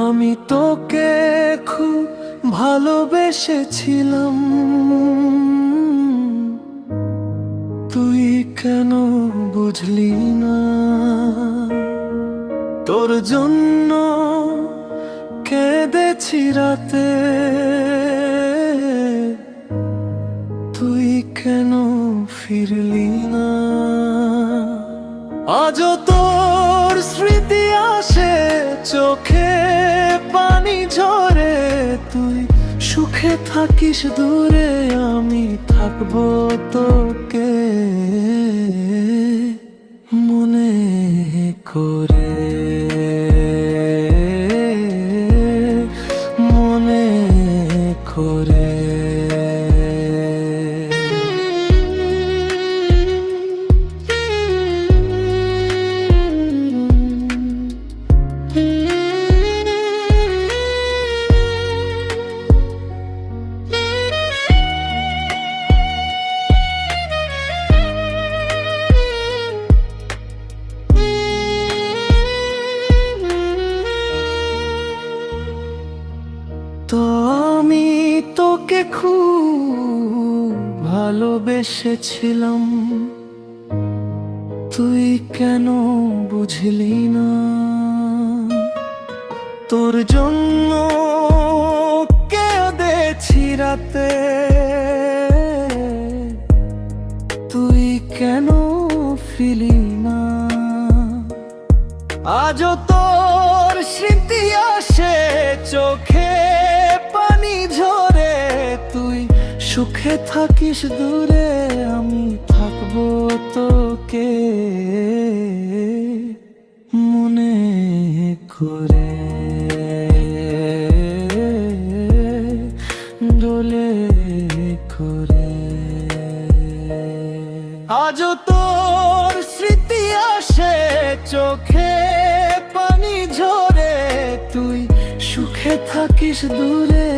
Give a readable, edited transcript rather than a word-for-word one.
আমি তোকে খুব ভালোবেসেছিলাম, তুই কেন বুঝলি না? তোর জন্য কেঁদেছি রাতে, তুই কেন ফিরলি না? আজও তোর স্মৃতি আসে চোখে, পানি ঝরে, তুই সুখে থাকিস দূরে, আমি থাকবো তোকে মনে করে, মনে করে। তো আমি তোকে খুব ভালোবেসেছিলাম, তুই কেন বুঝলি না? তোর জন্য কেঁদেছি রাতে, তুই কেন ফিরলি না? আজও তোর স্মৃতি আসে চোখে, পানি ঝরে, তুই সুখে থাকিস দূরে, আমি থাকবো তোকে মনে করে, দোলে করে। আজও তোর স্মৃতি আসে চোখে, পানি ঝরে, তুই সুখে থাকিস দূরে,